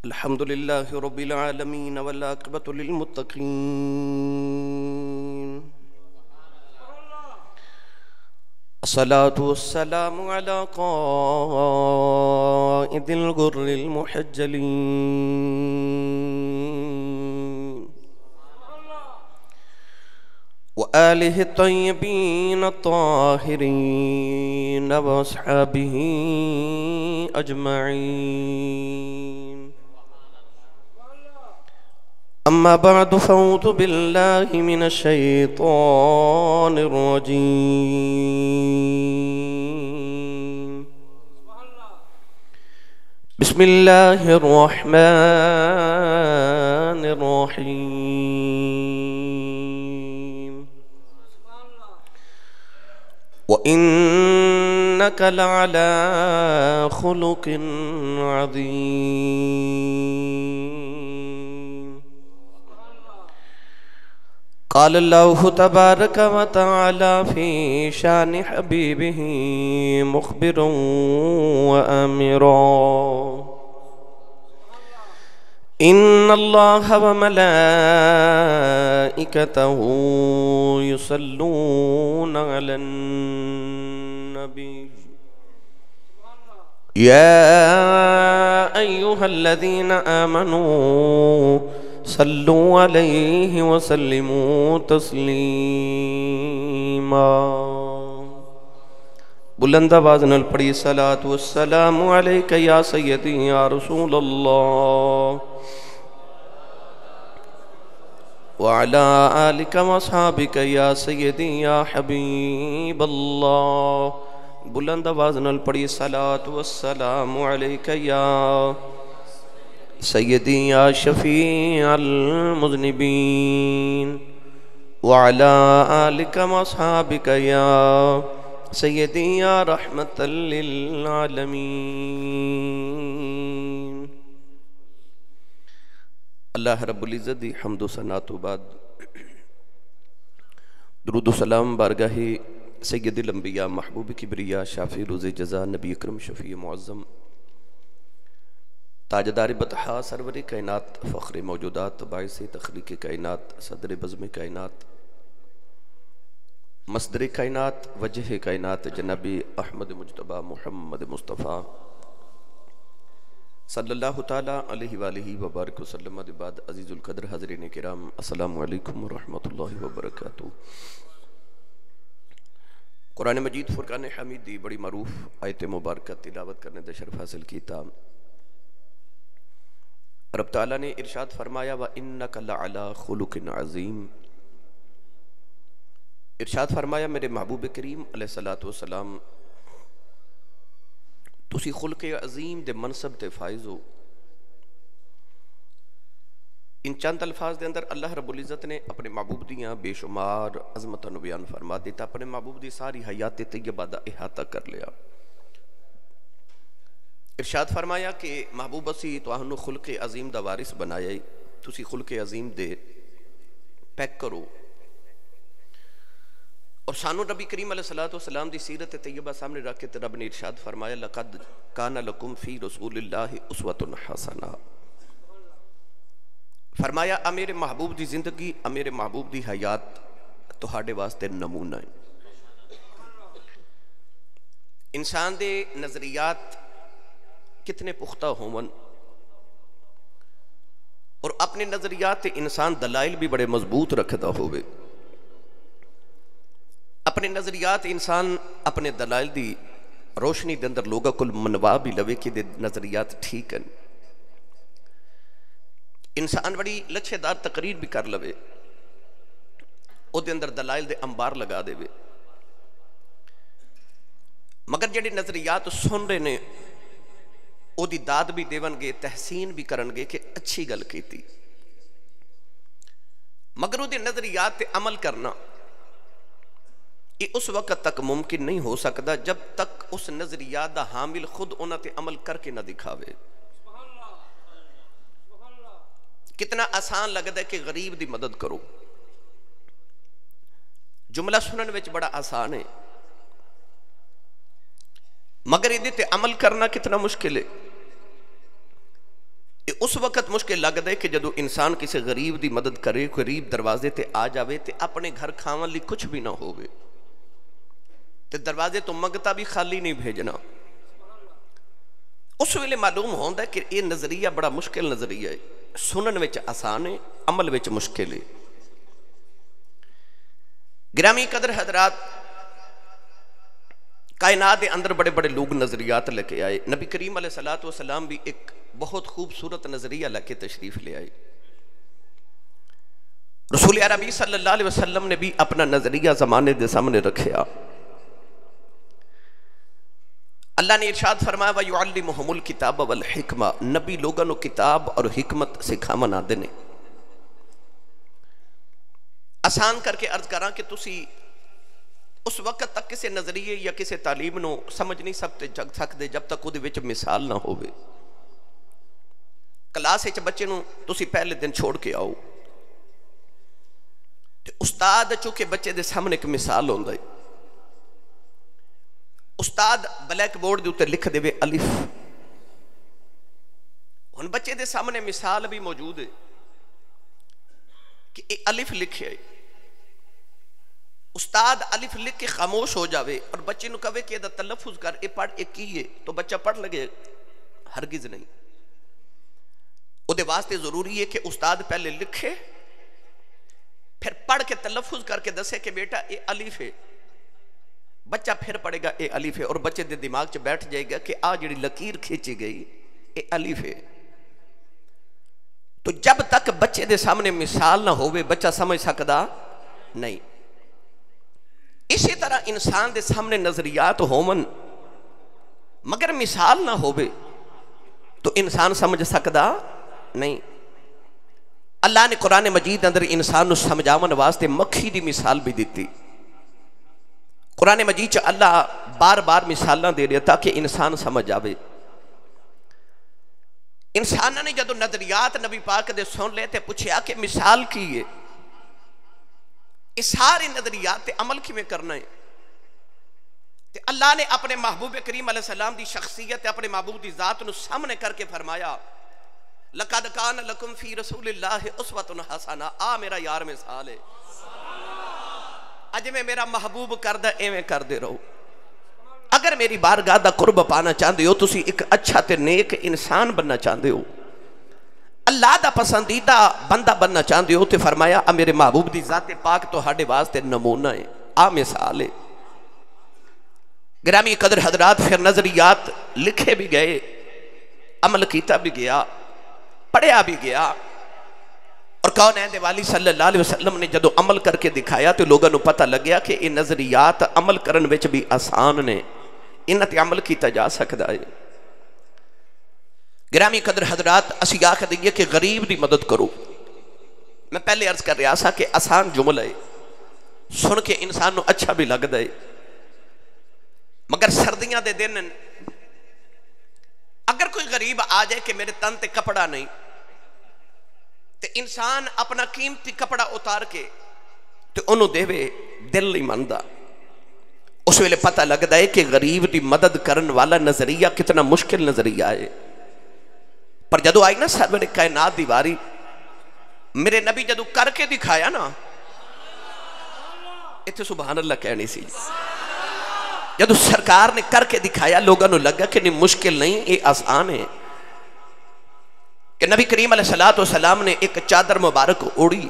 الحمد لله رب العالمين والعاقبة للمتقين الصلاة والسلام على قائد الغر المحجلين وآله الطيبين الطاهرين وأصحابه أجمعين أما بعد فأعوذ بالله من الشيطان الرجيم بسم الله الرحمن الرحيم وإنك لعلى خلق عظيم قال الله تبارك وتعالى في شان حبيبه مخبرا وآمرا إن الله وملائكته يصلون على النبي يا أيها الذين آمنوا صلوا عليه وسلموا تسلیما بلند آواز نال پڑھی صلاۃ والسلام علیک یا سیدی یا رسول اللہ وعلی آلک واصحابک یا سیدی یا حبیب اللہ بلند آواز نال پڑھی صلاۃ والسلام علیک یا سیدی یا شفیع المذنبین وعلی آلک واصحابک یا سیدی یا رحمت للعالمین اللہ رب العزت دی حمد و ثنا تو بعد درود و سلام بارگاہ سید الانبیاء محبوب کبریا شافی روز جزا نبی اکرم شفیع معظم تاجدار بطحا سرور کائنات فخر موجودات باعث تخلیق کائنات صدر بزم کائنات مصدر کائنات وجہ کائنات جناب احمد مجتبی محمد مصطفیٰ صلی اللہ تعالیٰ علیہ وآلہ وبارک وسلم بعد عزیز القدر حضرین کرام السلام علیکم ورحمۃ اللہ وبرکاتہ قرآن مجید فرقان حمید دی بڑی معروف آیت مبارکہ تلاوت کرنے دا شرف حاصل کیتا رب تعالیٰ نے ارشاد فرمایا وَإِنَّكَ لَعَلَىٰ خُلُقٍ عَظِيمٍ ارشاد فرمایا میرے محبوب کریم علیہ السلام تسی خلق عظیم دے منصب تے فائز ہو ان چند الفاظ دے اندر اللہ رب العزت نے اپنے محبوب دیاں بے شمار عظمتاں نو بیان فرما دیتا اپنے محبوب دی ساری حیات طیبہ دا احاطہ کر لیا ارشاد فرمایا کہ محبوب اسی توہنو خلق عظیم دا وارث بنایا تسی خلق عظیم دے پیک کرو اور سانو نبی کریم علیہ السلام دی سیرت طیبہ سامنے رکھ کے رب نے ارشاد فرمایا لَقَدْ كَانَ لَكُمْ فِي رَسُولِ اللَّهِ أُسْوَةٌ حَسَنَةٌ فرمایا امیر محبوب دی زندگی امیر محبوب دی حیات تہاڈے واسطے نمونہ ہے انسان دے نظریات کتنے پختہ ہون اور اپنے نظریات انسان دلائل بھی بڑے مضبوط رکھتا ہوئے اپنے نظریات انسان اپنے دلائل دی روشنی دے اندر لوگا کل منوا بھی لوے کہ دے نظریات ٹھیک ہیں انسان بڑی لچھے دار تقریر بھی کر لوے او دے اندر دلائل دے انبار لگا دے وے مگر جڑے نظریات سن رہے نے او دی داد بھی دیون گے تحسین بھی کرن گے کہ اچھی گل کیتی مگر او دے نظریات تے عمل کرنا یہ اس وقت تک ممکن نہیں ہو سکتا جب تک اس نظریات دا حامل خود انہاں تے عمل کر کے نہ دکھاوے کتنا آسان لگتا ہے کہ غریب دی مدد کرو جملہ سنن وچ بڑا آسان ہے مگر یہ عمل کرنا کتنا مشکل ہے. اس وقت مشکل لگتا ہے کہ جدو انسان کسی غریب دی مدد کرے, غریب دروازے تے آ جاوے تے اپنے گھر کھاون لی کچھ بھی نہ ہوئے تے دروازے تو منگتا بھی خالی نہیں بھیجنا. اس ویلے معلوم ہوتا ہے کہ یہ نظریہ بڑا مشکل نظریہ ہے, سنن وچ آسان ہے, عمل وچ مشکل ہے. گرامی قدر حضرات, کائنات کے اندر بڑے بڑے لوگ نظریات لے کے آئے. نبی کریم علیہ السلام بھی ایک بہت خوبصورت نظریہ لے کے تشریف لے آئے. رسول عربی صلی اللہ علیہ وسلم نے بھی اپنا نظریہ زمانے دے سامنے رکھیا. اللہ نے ارشاد فرمایا وَيُعَلِّمُهُمُ الْكِتَابَ وَالْحِكْمَةَ, نبی لوگوں کو کتاب اور حکمت سکھاون آندے نے. آسان کر کے عرض کراں کہ تسی اس وقت تک کسی نظریے یا کسی تعلیم نو سمجھ نہیں سکتے جب تک وہ وچ مثال نہ ہوئے. کلاس وچ بچے نو تسی پہلے دن چھوڑ کے آؤ تے استاد چونکہ بچے دے سامنے ایک مثال ہوندا ہے. استاد بلیک بورڈ دے اوپر لکھ دے الف, ہن بچے دے سامنے مثال بھی موجود ہے کہ اے الف لکھے. استاد الف لکھ کے خاموش ہو جاوے اور بچے نو کہے کہ یہ تلفظ کر, اے پڑھ, اے کی ہے, تو بچہ پڑھ لگے؟ ہرگز نہیں. او دے واسطے ضروری ہے کہ استاد پہلے لکھے, پھر پڑھ کے تلفظ کر کے دسے کہ بیٹا اے الف ہے. بچہ پھر پڑھے گا اے الف ہے, اور بچے دے دماغ چ بیٹھ جائے گا کہ آ جڑی لکیر کھینچی گئی اے الف ہے. تو جب تک بچے دے سامنے مثال نہ ہوئے بچہ سمجھ سکدا نہیں. اسی طرح انسان دے سامنے نظریات ہومن مگر مثال نہ ہوئے تو انسان سمجھ سکدا نہیں. اللہ نے قرآن مجید اندر انسان نو سمجھاون واسطے مکھی دی مثال بھی دیتی. قرآن مجید چ اللہ بار بار مثالاں دے رہا تاکہ انسان سمجھ آوے. انسانوں نے جدو نظریات نبی پاک دے سن لے تے پوچھیا کہ مثال کی ہے, اس سارے نظریات تے عمل کی میں کرنا ہے. تے اللہ نے اپنے محبوب کریم علیہ السلام دی شخصیت اپنے محبوب دی ذات نو سامنے کر کے فرمایا لَقَدْ كَانَ لَكُمْ فِي رَسُولِ اللَّهِ أُسْوَةٌ حَسَنَةٌ. آ میرا یار مثال ہے, اج میں میرا محبوب کردہ ایویں کر دے رہو. اگر میری بارگاہ دا قرب پانا چاہتے ہو, تسی ایک اچھا تے نیک انسان بننا چاہتے ہو, اللہ دا پسندیدہ بندہ بننا چاہتے ہو, تے فرمایا میرے محبوب دی ذات پاک تو ہاڑے واسطے نمونہ ہے, آ مثال ہے. گرامی قدر حضرات, پھر نظریات لکھے بھی گئے, عمل کیتا بھی گیا, پڑھیا بھی گیا, اور کونین دے والی صلی اللہ علیہ وسلم نے جدو عمل کر کے دکھایا تو لوگوں نے پتہ لگیا کہ یہ نظریات عمل کرن وچ بھی آسان نے, انہاں تے عمل کیتا جا سکدا ہے. گرامی قدر حضرات, اسی آکھ دئیے کہ غریب دی مدد کرو. میں پہلے عرض کر رہا سا کہ آسان جملہ ہے, سن کے انسان نو اچھا بھی لگدا ہے, مگر سردیاں دے دن اگر کوئی غریب آ جائے کہ میرے تن تے کپڑا نہیں, تے انسان اپنا قیمتی کپڑا اتار کے تے انہوں دے وے, دل نہیں ماندا. اس ویلے پتہ لگدا ہے کہ غریب دی مدد کرن والا نظریہ کتنا مشکل نظریہ ہے. پر جدو آئی نا سرور کائنات دی واری, میرے نبی جدو کر کے دکھایا نا, اتنے سبحان اللہ کہنی سی, جدو سرکار نے کر کے دکھایا لوگوں نے لگا کہ نہیں مشکل نہیں, یہ آسان ہے. کہ نبی کریم علیہ السلام نے ایک چادر مبارک اوڑی,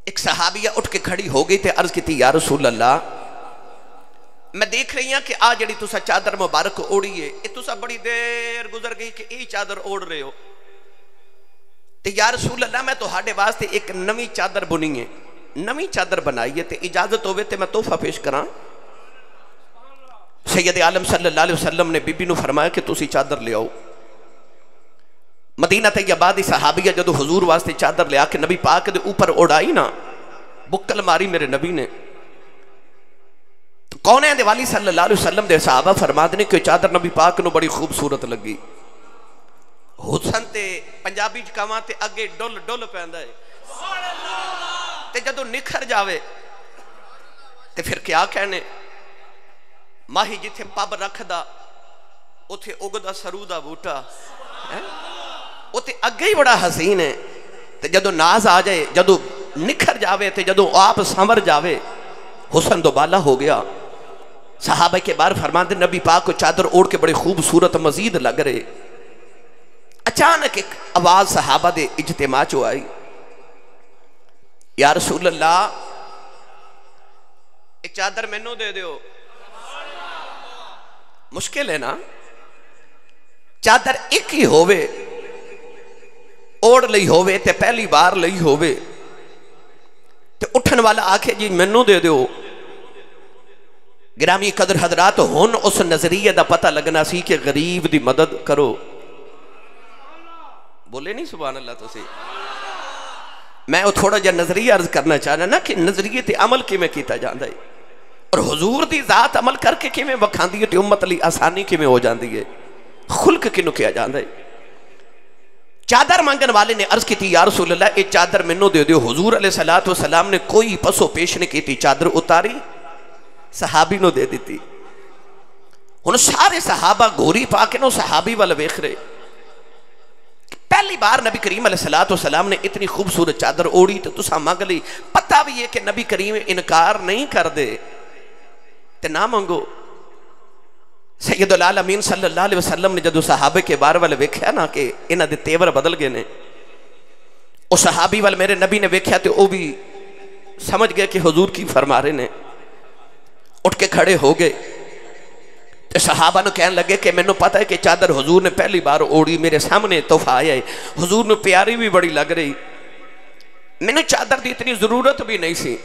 ایک صحابیہ اٹھ کے کھڑی ہو گئی تے عرض کی تھی یا رسول اللہ, میں دیکھ رہی ہوں کہ آ جڑی تسا چادر مبارک اوڑی ہے, یہ تسا بڑی دیر گزر گئی کہ یہ چادر اوڑ رہے ہو, تے یا رسول اللہ میں تو ہاڑے واسطے ایک نمی چادر بنی ہے, نمی چادر بنائی ہے, تے اجازت ہوئے تے میں تحفہ پیش کراں. سید عالم صلی اللہ علیہ وسلم نے بی بی نو فرمایا کہ تسی چادر لے آؤ. مدینہ طیبہ دی صحابیہ جدو حضور واسطے چادر لے آ کے نبی پاک دے اوپر اڑائی نا, بکل ماری میرے نبی نے. تو کونین دے والی صلی اللہ علیہ وسلم دے صحابہ فرما دینے کہ چادر نبی پاک نو بڑی خوبصورت لگی. حسن تے پنجابی چکاواں تے اگے ڈول ڈول پہندا ہے, تے جدو نکھر جاوے تے پھر کیا کہنے. ماہی جتھے پب رکھدا اتھے اگدا سرو دا بوٹا اتھے اگے ہی بڑا حسین ہے تے جدو ناز آ جائے جدو نکھر جاوے تے جدو آپ سمر جاوے حسن دو بالا ہو گیا صحابہ کے بار فرماندے نبی پاک کو چادر اوڑ کے بڑے خوبصورت مزید لگ رہے اچانک ایک آواز صحابہ دے اجتماع چو آئی یا رسول اللہ ایک چادر مینوں دے دیو مشکل ہے نا چادر ایک ہی ہووے اوڑ لئی ہووے تے پہلی بار لئی ہووے تے اٹھن والا آکھے جی مینوں دے دیو گرامی قدر حضرات ہون اس نظریہ دا پتہ لگنا سی کہ غریب دی مدد کرو بولے نہیں سبحان اللہ تو سی میں وہ تھوڑا جا نظریہ عرض کرنا چاہنا نا کہ نظریہ تے عمل کی میں کیتا جاندہ ہے اور حضور دی ذات عمل کر کے میں وکھان دی تے امت لی آسانی کی میں ہو جاندی ہے خلق کی نو کیا جاندہ ہے چادر مانگن والے نے عرض کی تھی یا رسول اللہ اے چادر منو دے دیو حضور علیہ السلام نے کوئی پسو پیش نہیں کی تھی چادر اتاری صحابی نو دے دیتی انہوں سارے صحابہ گوری پاکے نو صحابی والا ویخ رہے پہلی بار نبی کریم علیہ السلام نے اتنی خوبصورت چادر اوڑی تو تسا مانگ لی پتہ بھی ہے کہ نبی کریم انکار نہیں کر دے تے نہ مانگو سید العالمین صلی اللہ علیہ وسلم نے جدو صحابے کے بار والے ویکھیا نا کہ انہاں دے تیور بدل گئے نے او صحابی والے میرے نبی نے ویکھیا تے او بھی سمجھ گئے کہ حضور کی فرما رہے نے اٹھ کے کھڑے ہو گئے تے صحابہ نے کہنے لگے کہ میں نے پتا ہے کہ چادر حضور نے پہلی بار اوڑی میرے سامنے تحفہ آیا ہے حضور نے پیاری بھی بڑی لگ رہی میں نے چادر دی اتنی ضرورت بھی نہیں سی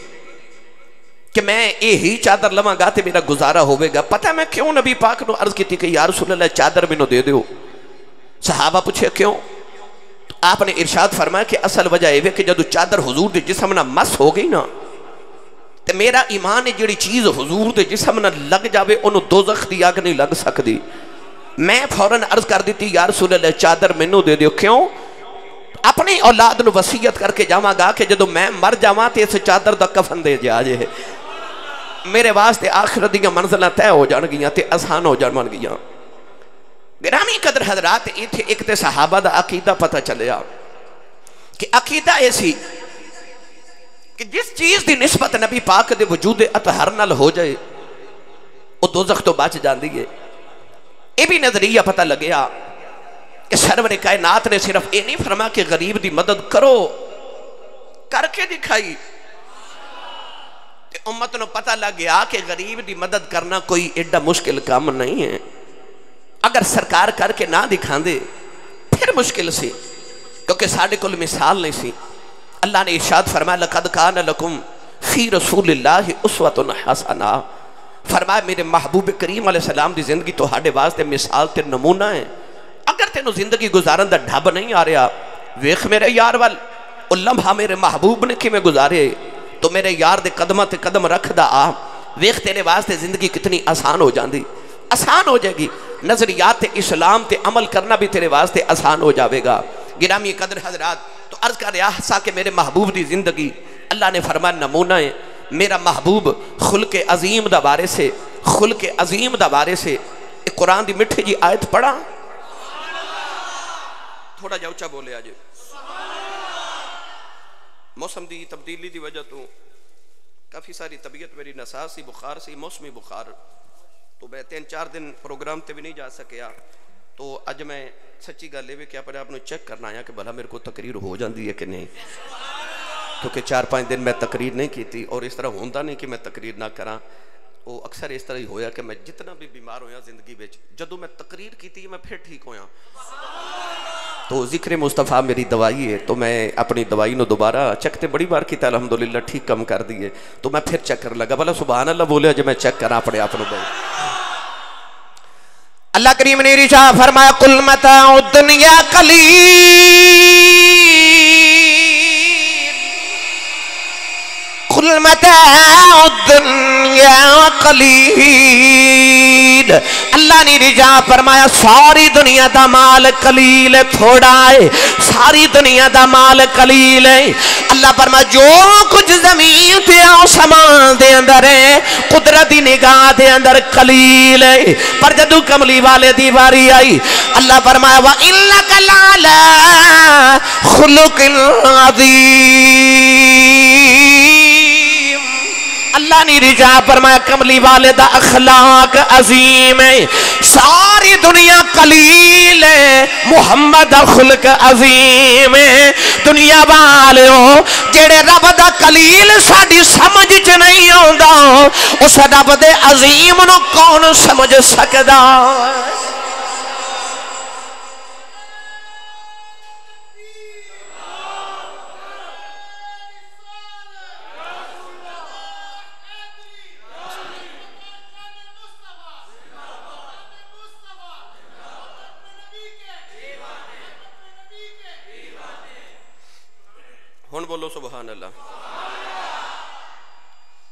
کہ میں ہی چادر لمحہ گا تے میرا گزارا ہوئے گا پتہ ہے میں کیوں نبی پاک نو عرض کی تھی کہ یا رسول اللہ چادر میں نو دے دیو صحابہ پوچھے کیوں آپ نے ارشاد فرمایا کہ اصل وجہ ہے کہ جدو چادر حضور دے جسم نہ مس ہو گئی نا تے میرا ایمان ہے جڑی چیز حضور دے جسم نہ لگ جاوے انہوں دوزخ دی آگ نہیں لگ سکتی میں فوراً عرض کر دیتی یا رسول اللہ چادر میں نو دے دیو کیوں اپنی اولاد نو وصیت کر کے جاواں گا کہ جدو میں مر جاواں تے اس چادر دا کفن دے جا جے میرے واسطے آخرت دیاں منزلہ طے ہو جان گیاں تے آسان ہو جان گیاں گرامی قدر حضرات ایتھے ایک تے صحابہ دا عقیدہ پتہ چلیا کہ عقیدہ ایسی کہ جس چیز دی نسبت نبی پاک دے وجود اطہر نال ہو جائے وہ دوزخ تو بچ جاندی ہے یہ بھی نظریہ پتہ لگیا کہ سرور کائنات نے صرف یہ نہیں فرما کہ غریب دی مدد کرو کر کے دکھائی امت نو پتہ لگ گیا کہ غریب دی مدد کرنا کوئی ایڈا مشکل کام نہیں ہے اگر سرکار کر کے نہ دکھان دے پھر مشکل سی کیونکہ ساڑھے کل مثال نہیں سی اللہ نے ارشاد فرمایا لَقَدْ كَانَ لَكُمْ فِي رَسُولِ اللَّهِ أُسْوَةٌ حَسَنَةٌ فرمایا میرے محبوب کریم علیہ السلام دی زندگی تو ہاڑے واسطے مثال تے نمونہ ہے اگر تینو زندگی گزارن دا ڈھب نہیں آ رہا ویخ میرے یار وال او لمحہ میرے محبوب نے کی میں گزارے تو میرے یار دے قدمہ تے قدم رکھ دا آ ویخ تیرے واسطے زندگی کتنی آسان ہو جاندی آسان ہو جائے گی نظریات اسلام تے عمل کرنا بھی تیرے واسطے آسان ہو جاوے گا گرامی قدر حضرات تو عرض کر رہا سا کہ میرے محبوب دی زندگی اللہ نے فرمایا نمونہ ہے میرا محبوب خلق عظیم دا بارے سے خلق عظیم دا بارے سے ایک قرآن دی مٹھے جی آیت پڑھا تھوڑا جا اچھا بولے آجے موسم دی تبدیلی دی وجہ تو کافی ساری طبیعت میری نساز سی بخار سی موسمی بخار تو میں 3-4 دن پروگرام تے بھی نہیں جا سکیا تو اج میں سچی گل لے کہ اپنے آپ نے چیک کرنا آیا کہ بھلا میرے کو تقریر ہو جاندی ہے کہ نہیں کیونکہ 4-5 دن میں تقریر نہیں کی تھی اور اس طرح ہوندہ نہیں کہ میں تقریر نہ کراں وہ اکثر اس طرح ہی ہویا کہ میں جتنا بھی بیمار ہویا زندگی بیچ جدو میں تقریر کی تھی میں پھر ٹھیک ہویا تو ذکر مصطفیٰ میری دوائی ہے تو میں اپنی دوائی نو دوبارہ چیک تے بڑی بار کی تا الحمدللہ ٹھیک کم کر دیئے تو میں پھر چیک کر لگا بھلا سبحان اللہ بولے جو میں چیک کرا اپنے آپ نو بھائی اللہ کریم نے رشا فرمایا قل متاع الدنیا قلیل قل المتاع الدنیا قلیل، اللہ نے رجا فرمایا ساری دنیا دا مال قلیل تھوڑا ہے، ساری دنیا دا مال قلیل ہے۔ اللہ فرمایا جو کچھ زمین تے آسمان دے اندر ہے قدرتی نگاہ دے اندر قلیل ہے، پر جدو کملی والے دی باری آئی اللہ فرمایا وَإِنَّكَ لَعَلَىٰ خُلُقٍ عَظِيمٍ، اللہ نے رجا فرمایا کملی والے دا اخلاق عظیم ہے، ساری دنیا قلیل ہے، محمد دا خلق عظیم ہے۔ دنیا والے ہو جڑے رب دا قلیل ساڑی سمجھ چ نہیں ہوندا، اس رب دے عظیم نو کون سمجھ سکدا؟ ہن بولو سبحان اللہ۔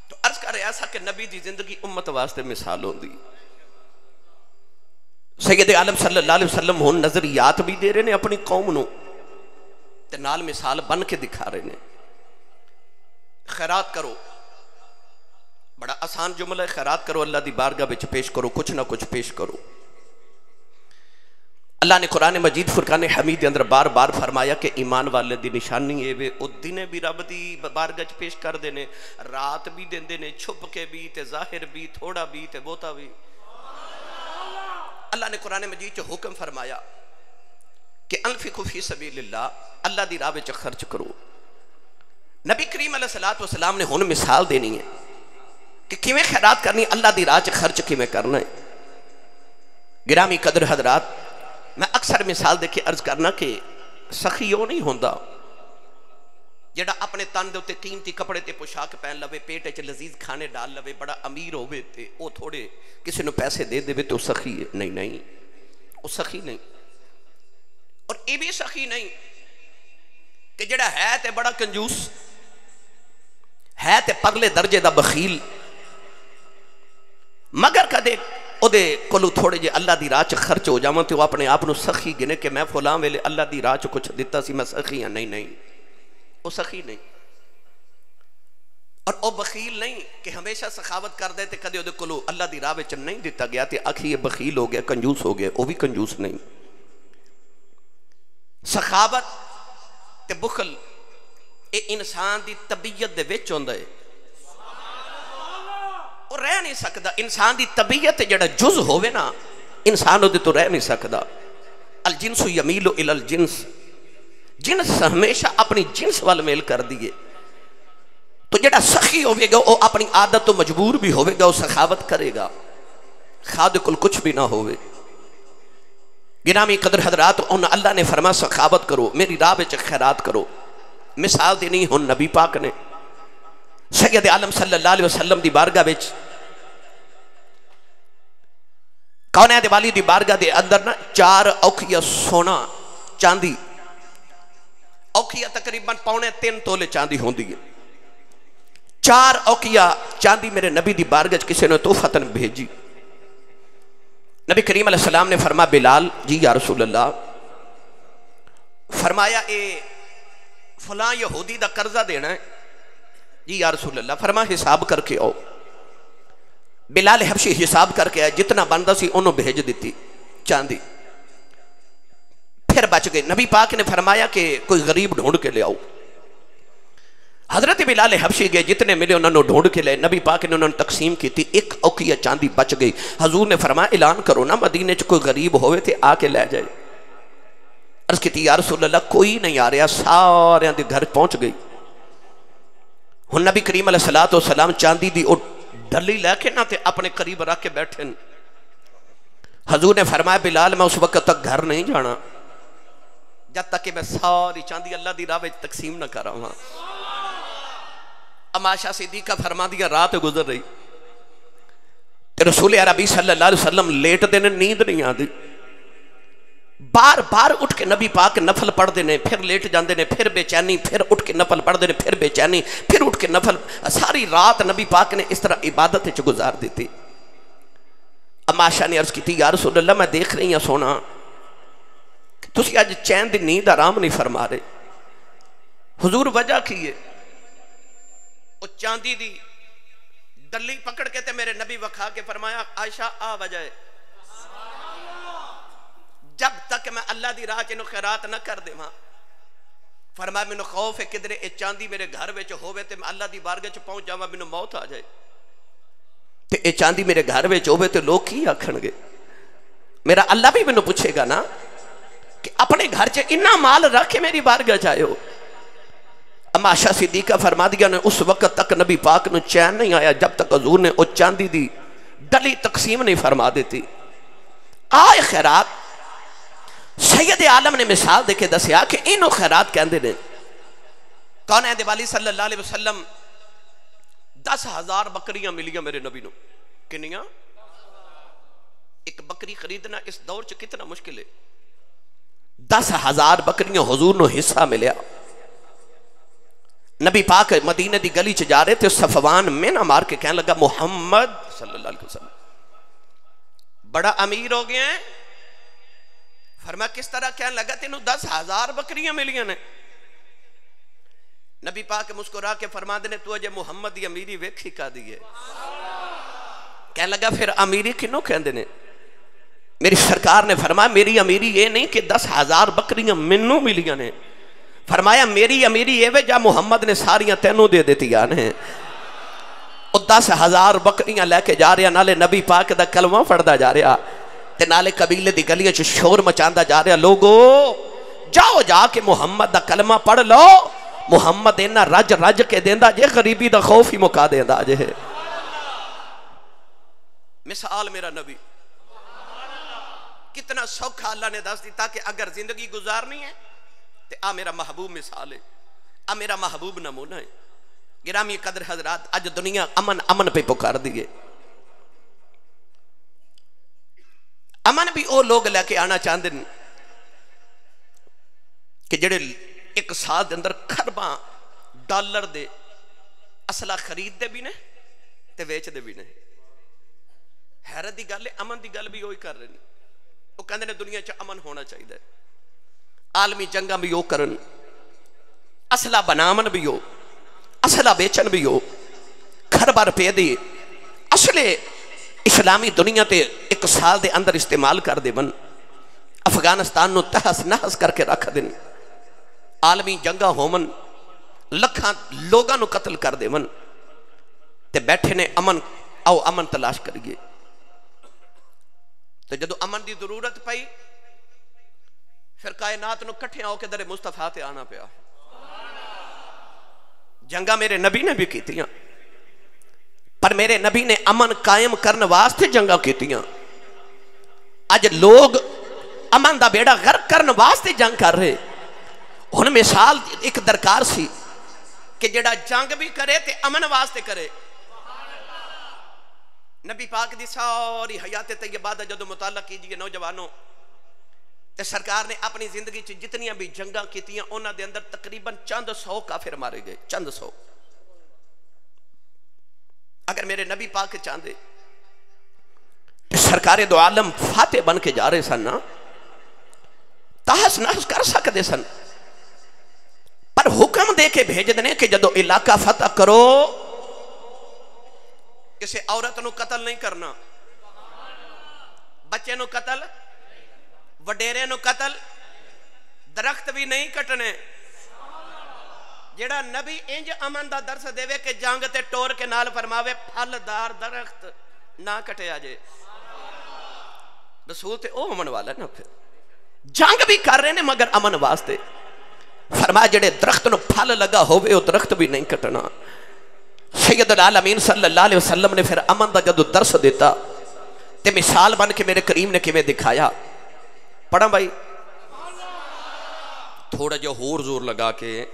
تو عرض کر رہا ایسا کہ نبی دی زندگی امت واسطے مثال ہوندی، سید عالم صلی اللہ علیہ وسلم ہن نظریات بھی دے رہے نے اپنی قوم نو تے نال مثال بن کے دکھا رہے نے۔ خیرات کرو، بڑا آسان جملہ ہے، خیرات کرو، اللہ دی بارگاہ وچ پیش کرو، کچھ نہ کچھ پیش کرو۔ اللہ نے قرآن مجید فرقان حمید اندر بار بار فرمایا کہ ایمان والے دی نشانی ہے وے او دنے بھی رب دی بارگاہ چ پیش کر دینے، رات بھی دیندے نے، چھپ کے بھی تے ظاہر بھی، تھوڑا بھی تے بہتا بھی۔ اللہ نے قرآن مجید چ حکم فرمایا کہ انفقوا فی سبیل اللہ، اللہ دی راہ وچ خرچ کرو۔ نبی کریم علیہ السلام نے ہن مثال دینی ہے کہ کیویں خیرات کرنی، اللہ دی راہ چ خرچ کیویں کرنا ہے۔ گرامی قدر حضرات، میں اکثر مثال دے کے عرض کرنا کہ سخی وہ نہیں ہوندا جڑا اپنے تن دے اتے قیمتی کپڑے تے پوشاک پہن لوے، پیٹ وچ لذیذ کھانے ڈال لوے، بڑا امیر ہوئے تے او تھوڑے کسی نو پیسے دے دے تو سخی ہے؟ نہیں نہیں، وہ سخی نہیں۔ اور یہ بھی سخی نہیں کہ جڑا ہے تے بڑا کنجوس ہے تے پرلے درجے دا بخیل، مگر کدے او دے کولو تھوڑے جے اللہ دی راہ چ خرچ ہو جاواں تے وہ اپنے آپ نو سخی گنے کہ میں فلاں ویلے اللہ دی راہ چ کچھ دیتا سی، میں سخی ہاں۔ نہیں نہیں، وہ سخی نہیں۔ اور او بخیل نہیں کہ ہمیشہ سخاوت کر دے تے کدے او دے کولو اللہ دی راہ وچ نہیں دیتا گیا تے آکھی یہ بخیل ہو گیا، کنجوس ہو گیا، وہ بھی کنجوس نہیں۔ سخاوت تے بخل اے انسان دی طبیعت دے وچ ہوندا ہے، وہ رہ نہیں سکتا۔ انسان دی طبیعت جڑا جز ہوئے نا انسان دے تو رہ نہیں سکتا۔ الجنس یمیل الی الجنس، جنس ہمیشہ اپنی جنس وال میل کر دیئے۔ تو جڑا سخی ہوئے گا وہ اپنی عادت تو مجبور بھی ہوئے گا، وہ سخاوت کرے گا، خاد کل کچھ بھی نہ ہوئے۔ گرامی قدر حضرات، ان اللہ نے فرما سخاوت کرو، میری راہ وچ خیرات کرو۔ مثال دینی ہن نبی پاک نے سید عالم صلی اللہ علیہ وسلم دی بارگاہ وچ، کونین والی دی بارگاہ دے اندر نا 4 اوکھیا سونا چاندی، اوکھیا تقریباً 2.25 تولے چاندی ہوندی ہے۔ 4 اوکھیا چاندی میرے نبی دی بارگاہ وچ کسی نے تحفتاً بھیجی۔ نبی کریم علیہ السلام نے فرمایا بلال جی یا رسول اللہ، فرمایا اے فلاں یہودی دا قرضہ دینا ہے جی یا رسول اللہ، فرما حساب کر کے آؤ۔ بلال حبشی حساب کر کے آئے، جتنا بندہ سی انہوں بھیج دیتی چاندی، پھر بچ گئے۔ نبی پاک نے فرمایا کہ کوئی غریب ڈھونڈ کے لے آؤ۔ حضرت بلال حبشی گئے، جتنے ملے انہوں نے ڈھونڈ کے لے، نبی پاک نے انہوں نے تقسیم کی تھی، 1 اوکھیا چاندی بچ گئی۔ حضور نے فرمایا اعلان کرو نا مدینے چ کوئی غریب ہوئے تھے آ کے لے جائے۔ عرض کی تھی یا رسول اللہ کوئی نہیں آ رہا، سارے دے گھر پہنچ گئی۔ ہن نبی کریم علیہ السلام چاندی دی او ڈلی لے کے نہ تے اپنے قریب رکھ کے بیٹھے۔ حضور نے فرمایا بلال میں اس وقت تک گھر نہیں جانا جب تک کہ میں ساری چاندی اللہ دی راہ وچ تقسیم نہ کر رہا۔ عائشہ صدیقہ فرما دیا رات گزر رہی تے رسول عربی صلی اللہ علیہ وسلم لیٹ دے نیند نہیں آتی، بار بار اٹھ کے نبی پاک نفل پڑھ دینے، پھر لیٹ جاندے نے، پھر بے چینی، پھر اٹھ کے نفل پڑھ دینے، پھر بے چینی، پھر اٹھ کے نفل، ساری رات نبی پاک نے اس طرح عبادت وچ گزار دیتی۔ اما عائشہ نے عرض کی تھی یا رسول اللہ میں دیکھ رہی ہوں سونا تسی آج چین دی نیند آرام نہیں فرما رہے، حضور وجہ کی ہے؟ وہ چاندی دی ڈلی پکڑ کے تے میرے نبی وکھا کے فرمایا عائشہ آ وجہ ہے، جب تک میں اللہ دی راہ چنو خیرات نہ کر دے وہاں، فرمایا میں نے خوف ہے کدھر اے چاندی میرے گھر وچ ہووے تے میں اللہ دی بارگاہ چ پہنچ جاواں مینوں موت آ جائے، تے اے چاندی میرے گھر وچ ہووے تے لوگ کی آکھن گے؟ میرا اللہ بھی مینوں پوچھے گا نا کہ اپنے گھر چ اتنا مال رکھ کے میری بارگاہ چ آئے ہو۔ اما عائشہ صدیقہ فرما دیا نے اس وقت تک نبی پاک نو چین نہیں آیا جب تک حضور نے او چاندی دی ڈلی تقسیم نہیں فرما دیتی۔ آئے خیرات سید عالم نے مثال دے کے دسیا کہ انہوں خیرات کہندے نے۔ کون ہے دیوالی صلی اللہ علیہ وسلم 10,000 بکریاں ملیاں میرے نبی نو، کنیاں؟ ایک بکری خریدنا اس دور چ کتنا مشکل ہے، 10,000 بکریاں حضور نو حصہ ملیا۔ نبی پاک مدینہ دی گلی چ جا رہے تھے، صفوان مینا مار کے کہنے لگا محمد صلی اللہ علیہ وسلم بڑا امیر ہو گیا ہے۔ فرمایا کس طرح؟ کہنے لگا تینوں 10,000 بکریاں ملیاں نے۔ نبی پاک مسکرا کے فرما دینے تو اجے محمد دی امیری ویکھی کا دی ہے۔ کہنے لگا پھر امیری کنوں کہن دینے؟ میری سرکار نے فرمایا میری امیری یہ نہیں کہ 10,000 بکریاں منوں ملیاں نے، فرمایا میری امیری یہ وے جا محمد نے ساریاں تینوں دے دیتی آنے۔ او 10,000 بکریاں لے کے جا رہا، نالے نبی پاک دا کلمہ پڑھدا جا رہا، تے نالے قبیلے دی گلیاں چ شور مچاندا جا رہا، لوگو جاؤ جا کے محمد دا کلمہ پڑھ لو، محمد اینا رج رج کے دیندا جے غریبی دا خوف ہی مکا دیندا جے۔ مثال میرا نبی کتنا سوکھا اللہ نے دس دیتا کہ اگر زندگی گزارنی ہے تے آ میرا محبوب مثال ہے، آ میرا محبوب نمونہ ہے۔ گرامی قدر حضرات آج دنیا امن پہ پکار دیئے، امن بھی او لوگ لے کے آنا چاہتے ہیں کہ جڑے ایک سال دے اندر خرباں ڈالر دے اسلحہ خرید دے بھی نے تے ویچ دے بھی نے۔ حیرت دی گل ہے، امن دی گل بھی وہی کر رہے ہیں، وہ کہندے نے دنیا چ امن ہونا چاہیے، عالمی جنگاں بھی ہو کرن، اسلحہ بنامن بھی ہو، اسلحہ بیچن بھی ہو، خربا روپے دی اصلے اسلامی دنیا تے ایک سال دے اندر استعمال کر دے بن، افغانستان نو تہس نہس کر کے رکھ دن، عالمی جنگا ہومن، لکھاں لوگاں نو قتل کر دے بن، تے بیٹھے نے امن، آؤ امن تلاش کریے۔ تو جدو امن دی ضرورت پئی پھر کائنات نو کٹھے آؤ کے در مصطفیٰ تے آنا پیا۔ جنگا میرے نبی نے بھی کیتیاں، پر میرے نبی نے امن قائم کرنے واسطے جنگا کیتیاں۔ آج لوگ امن دا بیڑا غرق کرنے واسطے جنگ کر رہے۔ ہن مثال ایک درکار سی کہ جڑا جنگ بھی کرے تے امن واسطے کرے۔ نبی پاک دی ساری حیات طیبہ دا جدو مطالعہ کیجئے نوجوانوں، تے سرکار نے اپنی زندگی چ جتنیاں بھی جنگاں کیتیاں انہاں دے اندر تقریباً چند 100 کافر مارے گئے، چند 100۔ اگر میرے نبی پاک چاندے سرکار دو عالم فاتح بن کے جا رہے سن، تحس نحس کر سکتے سن، پر حکم دے کے بھیج دینے کہ جدو علاقہ فتح کرو کسی عورت نو قتل نہیں کرنا، بچے نو قتل، وڈیرے نو قتل، درخت بھی نہیں کٹنے۔ جیڑا نبی انج امن دا درس دے وے کہ جنگ تے ٹور کے نال فرماوے پھلدار درخت نہ کٹے آجے، رسول تے او امن والا نا۔ پھر جنگ بھی کر رہے نے مگر امن واسطے، فرمایا جڑے درخت نو پھل لگا ہوئے او درخت بھی نہیں کٹنا۔ سید العالمین صلی اللہ علیہ وسلم نے پھر امن دا جدو درس دیتا تے مثال بن کے میرے کریم نے کیویں دکھایا۔ پڑھا بھائی تھوڑا جو ہور زور لگا کے،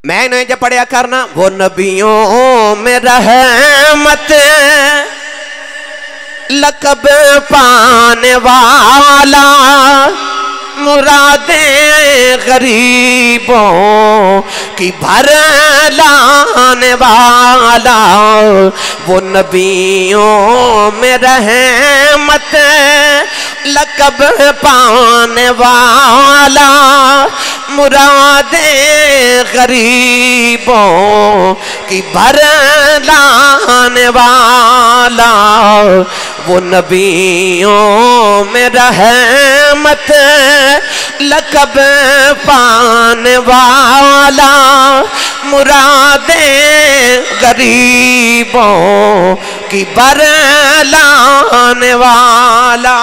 میں نے جو پڑھیا کرنا، وہ نبیوں میں رحمت لقب پانے والا مرادیں غریبوں کی بھر لانے والا وہ نبیوں میں رحمت لقب پانے والا مرادیں غریبوں کی بھر لانے والا وہ نبیوں میں رحمت لقب پانے والا مرادیں غریبوں کی بھر لانے والا.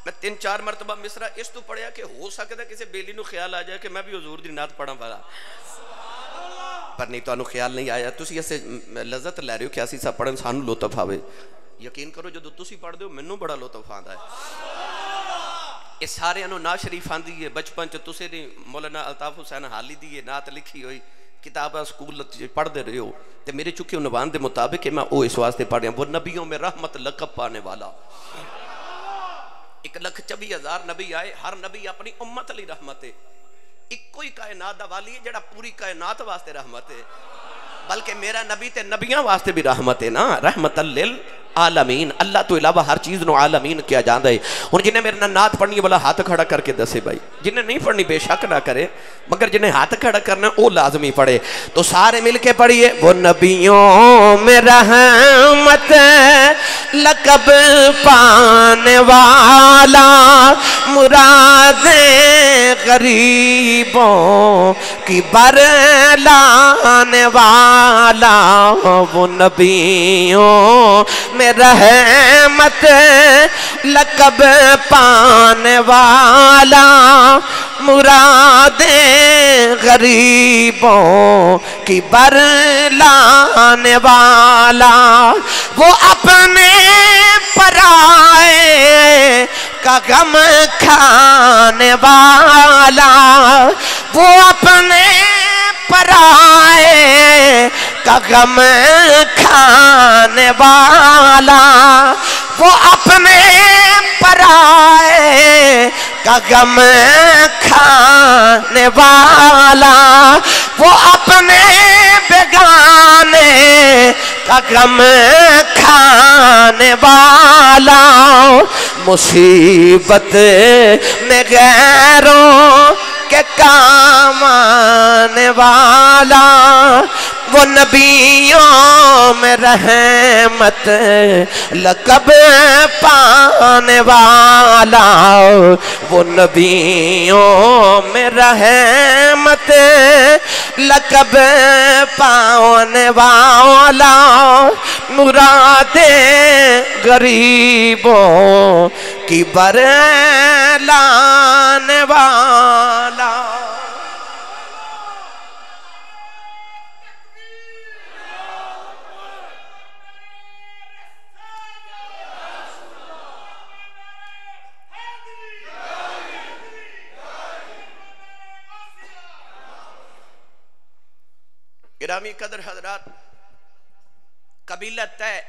میں 3-4 مرتبہ مصرع اس تو پڑھیا کہ ہو سکتا ہے کسی بیلی نو خیال آ جائے کہ میں بھی حضور دی نعت پڑھاں والا, پر نہیں تو انہوں خیال نہیں آیا. تسی ایسے لذت لے رہے ہو کہ اسی سا پڑھن سانو لطف آوے. یقین کرو جدو تسی پڑھ دے ہو منوں بڑا لطف آندا ہے. اس سارے انہوں نا شریف آندی ہے بچپن چ تسی نے مولانا الطاف حسین حالی دی نعت لکھی ہوئی کتابہ سکول پڑھ دے رہے ہو تے میرے چکے عنوان دے مطابق کہ میں او اس واسطے پڑھ رہا ہوں وہ نبیوں میں رحمت لقب پانے والا. 1,24,000 نبی آئے, ہر نبی اپنی امت علی رحمت ہے. ایک کوئی کائنات دا والی ہے جڑا پوری کائنات واسطے رحمت ہے, بلکہ میرا نبی تے نبیاں واسطے بھی رحمت ہے نا. رحمت للعالمین, اللہ تو علاوہ ہر چیز نو عالمین کیا جاندہ ہے. اور جنہیں میرے نعت پڑھنی ہے بلا ہاتھ کھڑا کر کے دسے بھائی, جنہیں نہیں پڑھنی بے شک نہ کرے, مگر جنہیں ہاتھ کھڑا کرنا وہ لازمی پڑھے. تو سارے مل کے پڑھیے وہ نبیوں میں رحمت لقب پانے والا مرادیں غریبوں کی بر لانے والا وہ نبیوں میں رحمت لقب پانے والا مرادیں غریبوں کی بر لانے والا وہ اپنے پرائے کا غم کھانے والا وہ اپنے پرائے کا غم کھانے والا وہ اپنے پرائے کا غم کھانے والا وہ اپنے بیگانے کا غم کھانے والا مصیبت میں غیروں کے کام آنے والا وہ نبیوں میں رحمت لقب پانے والا وہ نبیوں میں رحمت لقب پانے والا مرادیں غریبوں کی بر لانے والا. گرامی قدر حضرات, قبیلہ تے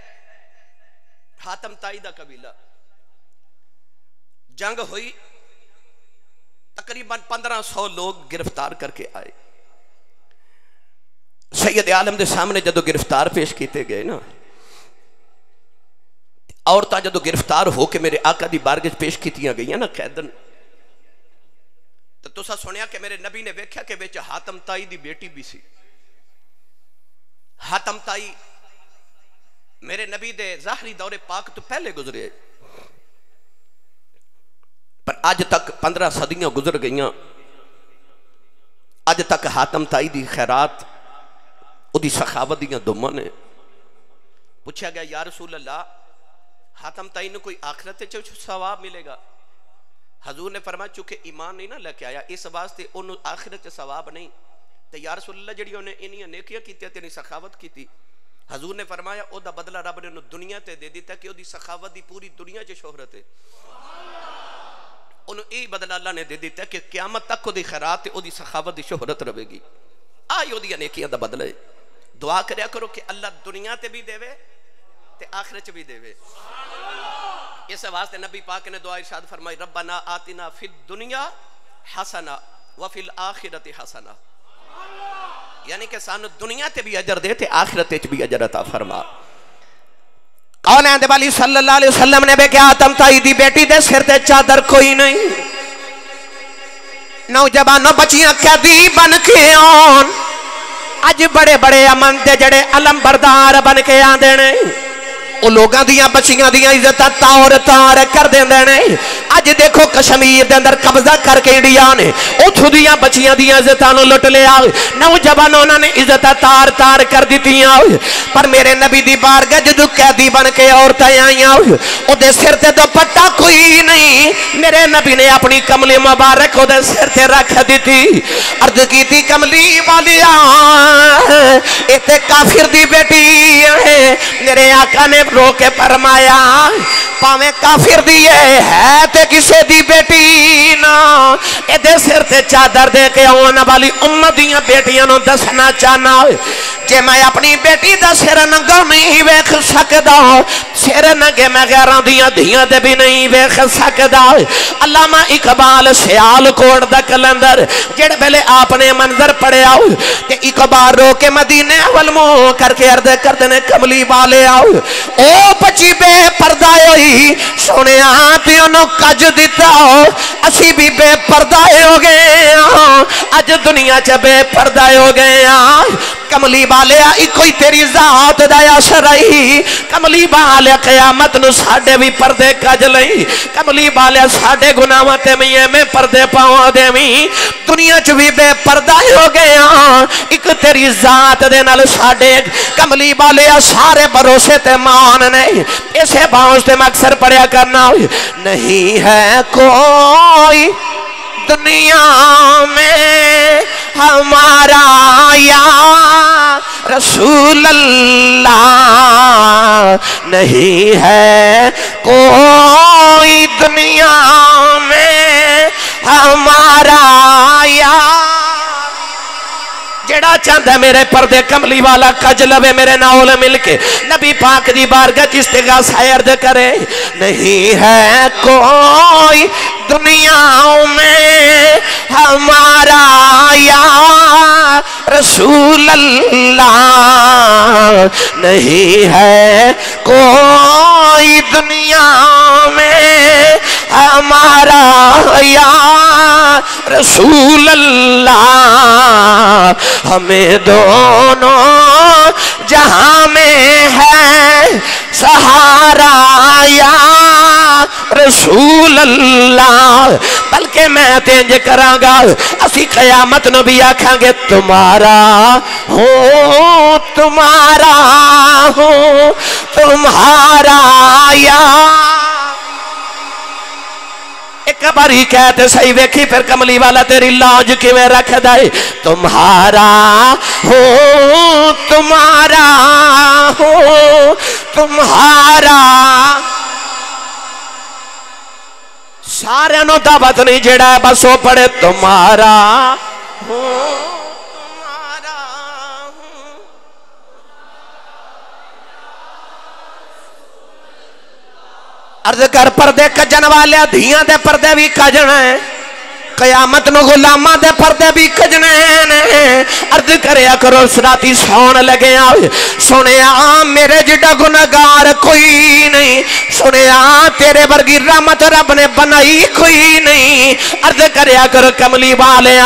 حاتم تائی دا قبیلہ جنگ ہوئی, تقریباً 1500 لوگ گرفتار کر کے آئے. سید عالم دے سامنے جدو گرفتار پیش کیتے گئے نا, عورتاں جدو گرفتار ہو کے میرے آقا دی بارگاہ پیش کیتیاں گئیاں نا قیدن, تو تسا سنیا کہ میرے نبی نے ویکھیا کہ وچ حاتم تائی دی بیٹی بھی سی. حاتم تائی میرے نبی دے ظاہری دور پاک تو پہلے گزرے, پر آج تک 15 صدیاں گزر گئیاں, آج تک حاتم تائی دی خیرات او دی سخاوت دیاں دماں نے. پوچھا گیا یا رسول اللہ حاتم تائی نے کوئی آخرت چ ثواب ملے گا؟ حضور نے فرمایا چونکہ ایمان نہیں نہ لے کے آیا اس واسطے انہوں آخرت چ ثواب نہیں. تو یا رسول اللہ جڑی انہیں انہی نیکیاں کیتی تیری سخاوت کیتی, حضور نے فرمایا او دا بدلہ رب نے انہوں دنیا تے دے دیتا کہ او دی سخاوت دی پوری دنیا چ شہرت ہے. انہوں ای بدلہ اللہ نے دے دیتا کہ قیامت تک او دی خیرات او دی سخاوت دی شہرت رہے گی. آئی او دی نیکیاں دا بدلہ ہے. دعا کریا کرو کہ اللہ دنیا تے بھی دے وے تے آخرت بھی دے وے. اس واسطے نبی پاک نے دعا ارشاد فرمائی ربنا آتنا فی الدنیا حسنہ وفی الآخرت حسنہ. یعنی کہ سانو دنیا تے بھی اجر دے تے آخرت تے بھی اجر عطا فرما. کون ہے والی صلی اللہ علیہ وسلم نے بے کہ آتم تائی دی بیٹی دے سر تے چادر کوئی نہیں. نوجوانوں بچیاں قیدی بن کے آن اج بڑے بڑے امن دے جڑے علم بردار بن کے آندے نے وہ لوگاں دیاں بچیاں دیاں عزتاں تار تار کر دیندے نے. اج دیکھو کشمیر دے اندر قبضہ کر کے انڈیا نے اتھوں دیاں بچیاں دیاں عزتاں نو لٹ لیا. نوجوانوں نے عزتاں تار تار کر دتیاں. پر میرے نبی دی بارگاہ جدوں قیدی بن کے عورتاں آئیاں او دے سر تے دوپٹہ کوئی نہیں. میرے نبی نے اپنی کملی مبارک او دے سر تے رکھ دتی. عرض کیتی کملی والیا اے تے کافر دی بیٹی ہے. میرے آقا نے رو کے فرمایا پاویں کافر دی ہے تے کسے دی بیٹی نا. اے دے سر تے چادر دے کے آنے والی امت دیاں بیٹیاں نو دسنا چاہنا جے میں اپنی بیٹی دا سر ننگا نہیں ویکھ سکدا سر ننگے میں غیراں دیاں دھیاں دے بھی نہیں ویکھ سکدا. علامہ اقبال سیالکوٹ دا کلندر جڑے ویلے آپ نے منظر پڑھیا تے اقبال رو کے مدینے اول منہ کر کے عرض کردے نے کملی والے آؤ او بچی بے پردہ ہوئی سونے تے انہوں کج دیتا اسی بھی بے پردہ ہو گئے اج دنیا چ بے پردہ ہو گئے. کملی والے کوئی تیری ذات دا اثر رہی. کملی والے قیامت نو ساڈے بھی پردے کج لئی. کملی والے ساڈے گناہاں تے میں پردے پاواں دیویں. دنیا چ بھی بے پردہ ہو گئے ایک تیری ذات دے نال ساڈے کملی والے سارے بھروسے تے مان نہیں. اسے باؤں تے میں اکثر پڑھیا کرنا نہیں ہے کوئی دنیا میں ہمارا یا رسول اللہ. نہیں ہے کوئی دنیا میں ہمارا یا جڑا چاہتا میرے پردے کملی والا کج لوے میرے ناول مل کے نبی پاک دی بارگاہ استغاثہ عرض کرے. نہیں ہے کوئی دنیا میں ہمارا یا رسول اللہ. نہیں ہے کوئی دنیا میں ہمارا یا رسول اللہ. ہمیں دونوں جہاں میں ہے سہارا یا رسول اللہ. بلکہ میں تینج کراں گا اسی قیامت نو بھی آکھاں گے تمہارا ہوں تمہارا ہوں تمہارا یا. ایک باری کہتے صحیح ویکھی پھر کملی والا تیری لاج کیویں رکھ دے. تمہارا ہوں تمہارا ہوں تمہارا. سارے نو دعوت نہیں جڑا ہے بس وہ پڑھے تمہارا ہوں تمہارا ہوں. عرض کر پردے کجن والے دھیاں دے پردے بھی کجن ہیں. قیامت نو غلاماں دے پردے بھی کجنے نے. عرض کریا کرو سراتی سون لگے سنیا میرے جڑا گناہگار کوئی نہیں. سنیا تیرے ورگی رحمت رب نے بنائی کوئی نہیں. عرض کریا کرو کملی والے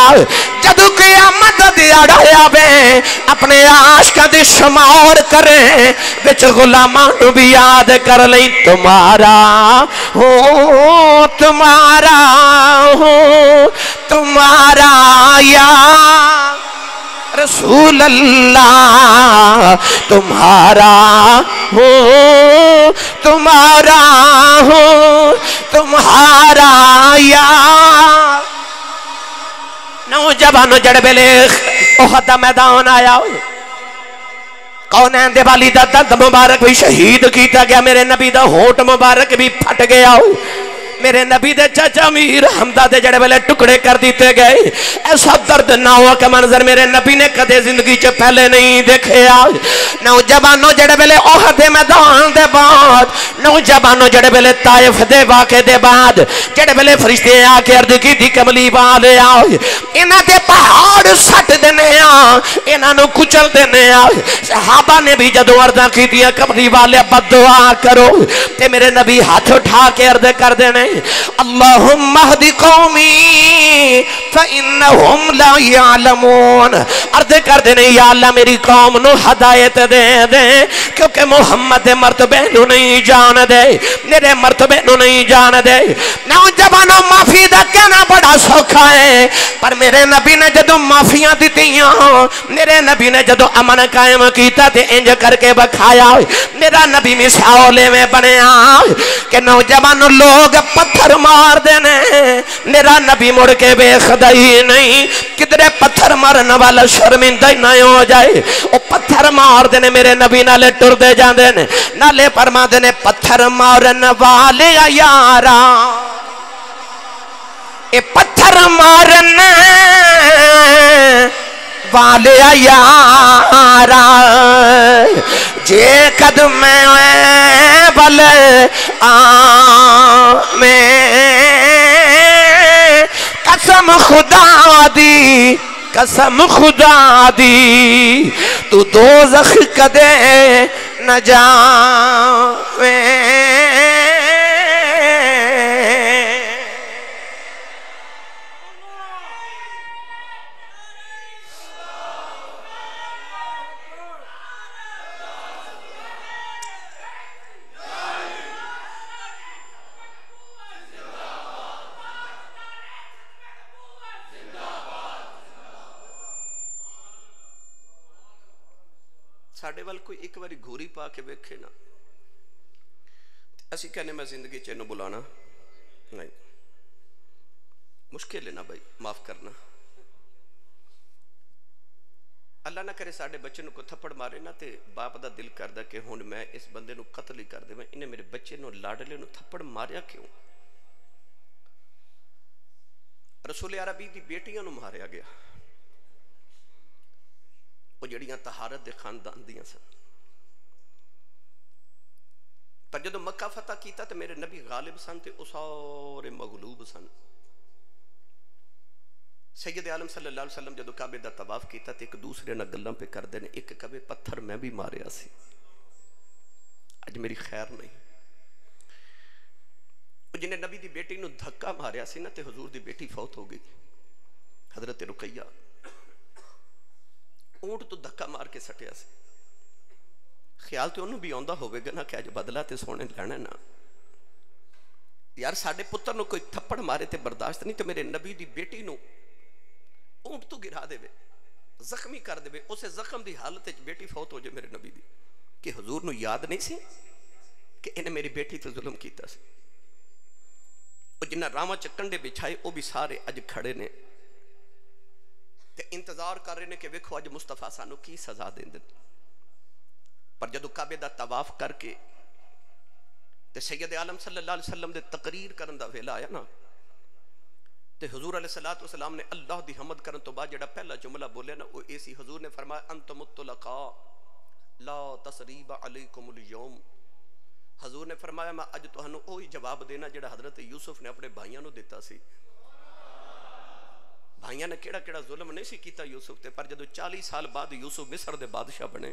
جدو قیامت دیاڑا آوے اپنے عاشقاں دی شمار کریں وچ غلاماں نو بھی یاد کر لیں. تمہارا ہوں تمہارا ہوں تمہارا یا رسول اللہ. تمہارا ہوں تمہارا ہوں تمہارا یا. نوجوانوں جڑ بیلے احد دا میدان آیا کونین دے والی دا دند مبارک بھی شہید کیتا گیا. میرے نبی دا ہونٹ مبارک بھی پھٹ گیا. میرے نبی دے چچا امیر حمزہ دے جڑے ویلے ٹکڑے کر دیتے گئے، ایسا درد نہ ہوا کہ منظر میرے نبی نے کدے زندگی چ پہلے نہیں دیکھے۔ نوجوانوں جڑے ویلے احد دے میدان دے بعد، نوجوانوں جڑے ویلے طائف دے واقعے دے بعد، جڑے ویلے فرشتے آ کے عرض کی کملی والے آؤ انہاں دے پہاڑ سٹ دینے آ، انہاں نو کچل دینے آ۔ صحابہ نے بھی جدو عرضاں کی دیا کملی والے بد دعا کرو، تے میرے نبی ہاتھ اٹھا کے عرض کر دینے اللہم اہدی قومی فإنہم لا یعلمون، عرض کر دینے یا اللہ میری قوم نو ہدایت دے دے کیونکہ محمد مرتبے نو نہیں جان دے، میرے مرتبے نو نہیں جان دے۔ نوجوانوں معافی دا کہنا بڑا سوکھا ہے، پر میرے نبی نے جدو معافیاں دیتیاں، میرے نبی نے جدو امن قائم کیتا تے انج کر کے بکھایا، میرا نبی مثالے میں بنیا کہ نوجوانوں لوگ پتھر مار دینے، میرا نبی مڑ کے بے خدائی نہیں، کدرے پتھر مارن والا شرمندہ ہی نہ ہو جائے، وہ پتھر مار دینے میرے نبی نالے ٹر دے جان دینے، نالے فرما دینے پتھر مارن والے یارا، اے پتھر مارن والے یارا، جے قدم بل آمیں قسم خدا دی، قسم خدا دی تو دوزخ کدے نہ جاویں۔ ساڑھے وال کوئی ایک باری گھوری پا کے بیکھے نا، اسی کہنے میں زندگی چینو بلانا نہیں، مشکل ہے نا بھائی، معاف کرنا۔ اللہ نہ کرے ساڑھے بچے نو کو تھپڑ مارے نا تے باپ دا دل کردہ کہ ہون میں اس بندے نو قتل ہی کر دے، میں انہیں میرے بچے نو لاڈلے نو تھپڑ ماریا کیوں؟ رسول عربی دی بیٹیاں نو ماریا گیا، وہ جڑیاں طہارت دے خاندان دیاں سن، پر جدو مکہ فتح کیتا تو میرے نبی غالب سن تے او سارے مغلوب سن۔ سید عالم صلی اللہ علیہ وسلم جدو کعبے دا طواف کیتا تے ایک دوسرے نہ گلاں پہ کر دینے، ایک کبے پتھر میں بھی ماریا سی، اج میری خیر نہیں۔ جنہیں نبی دی بیٹی نو دھکا ماریا سی نا تے حضور دی بیٹی فوت ہو گئی، حضرت رقیہ اونٹ تو دھکا مار کے سٹیا سی، خیال تے انہوں بھی آندہ ہوئے گا نا کہ آج بدلہ تے سونے لینے نا، یار ساڑھے پتر نو کوئی تھپڑ مارے تے برداشت نہیں، تو میرے نبی دی بیٹی نو اونٹ تو گرا دے وے، زخمی کر دے وے، اسے زخم دی حالت بیٹی فوت ہو جائے میرے نبی دی، کہ حضور نو یاد نہیں سی کہ انہیں میری بیٹی تو ظلم کیتا سی۔ وہ جنہ رامہ چکنڈے بچھائے وہ بھی سارے اج کھڑے نے تے انتظار کر رہے نے کہ ویکھو اج مصطفیٰ سانو کی سزا دیں دن۔ پر جدو کعبے دا طواف کر کے تے سید عالم صلی اللہ علیہ وسلم دے تقریر کرن دا ویلا آیا نا تے حضور علیہ السلام نے اللہ دی حمد کرن تو بعد جڑا پہلا جملہ بولے نا وہ ایسی، حضور نے فرمایا انتم الطلقاء لا تثریب علیکم اليوم، حضور نے فرمایا میں اج تہانوں وہی جواب دینا جڑا حضرت یوسف نے اپنے بھائیاں نو دیتا سی۔ بھائیاں نے کیڑا کیڑا ظلم نہیں سی کیتا یوسف تے، پر جدو 40 سال بعد یوسف مصر دے بادشاہ بنے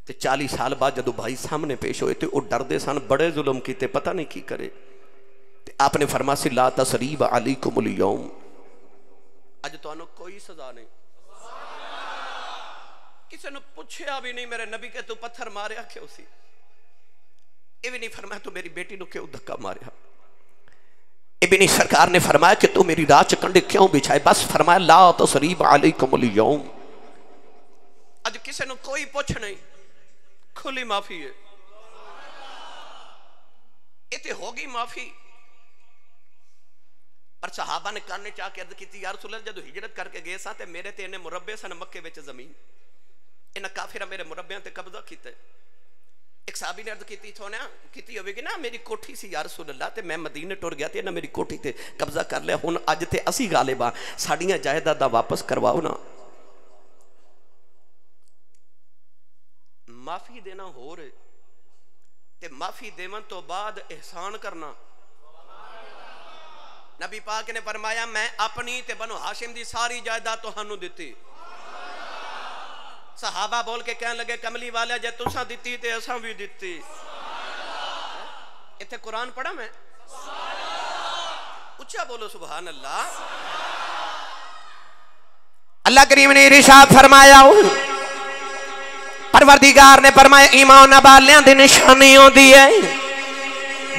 تے 40 سال بعد جدو بھائی سامنے پیش ہوئے تے وہ ڈر دے سن، بڑے ظلم کیتے پتہ نہیں کی کرے، تے آپ نے فرما سی لا تثریب علیکم اليوم، اج تہانوں کوئی سزا نہیں۔ کسی نے پوچھیا بھی نہیں میرے نبی کہ تو پتھر ماریا کیوں سی، یہ بھی نہیں فرمایا تو میری بیٹی نو کیوں دھکا ماریا، ابن سرکار نے فرمایا کہ تو میری راہ چکنڈے کیوں بچھائے، بس فرمایا لا تثریب علیکم اليوم۔ اج کسی نے کوئی پوچھ نہیں، کھلی معافی ہے، اتنے ہوگی معافی۔ پر صحابہ نے کرنے چاہ کے عرض کی تھی یا رسول اللہ جدو ہجرت کر کے گئے سا تے میرے تے انہیں مربع سن مکے وچ زمین، انہیں کافرہ میرے مربعوں تے قبضہ کیتے، ایک صحابی نے عرض کیتی سونا کیتی ہوئے گی نا میری کوٹھی سی یا رسول اللہ تے میں مدینے ٹر گیا تے نا میری کوٹھی تے قبضہ کر لیا ہن اج تے اسی غالب ہاں ساڈیاں جائیداداں واپس کرواؤ نا. معافی دینا ہو رہے تے معافی دیون تو بعد احسان کرنا. نبی پاک نے فرمایا میں اپنی تے بنو ہاشم دی ساری جائیداد تہانوں دتی. صحابہ بول کے کہنے لگے کملی والے جے تساں دتی تے اساں بھی دتی. ایتھے قرآن پڑھا میں اچھا بولو سبحان اللہ. اللہ کریم نے ارشاد فرمایا پروردگار نے فرمایا ایمان والیاں دی نشانی ہوندی ہے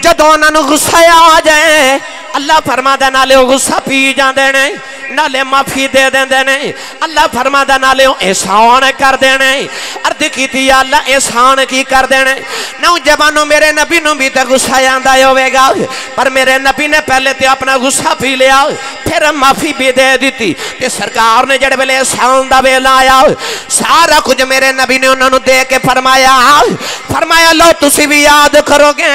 جدوں انہاں نوں غصہ آ جائے اللہ فرماتا نالے وہ غصہ پی جاندے نے نالے معافی دے دیندے نے. اللہ فرماتا نالے وہ احسان کر دینے. عرض کیتی یا اللہ احسان کی کر دینے. نوجوانوں میرے نبی نوں بھی تے غصہ آندا ہوے گا پر میرے نبی نے پہلے تے اپنا غصہ پی لیا پھر معافی بھی دے دیتی تے سرکار نے جڑے ویلے احسان دا ویلا آیا سارا کچھ میرے نبی نے انہاں نوں دے کے فرمایا لو تسی بھی یاد کرو گے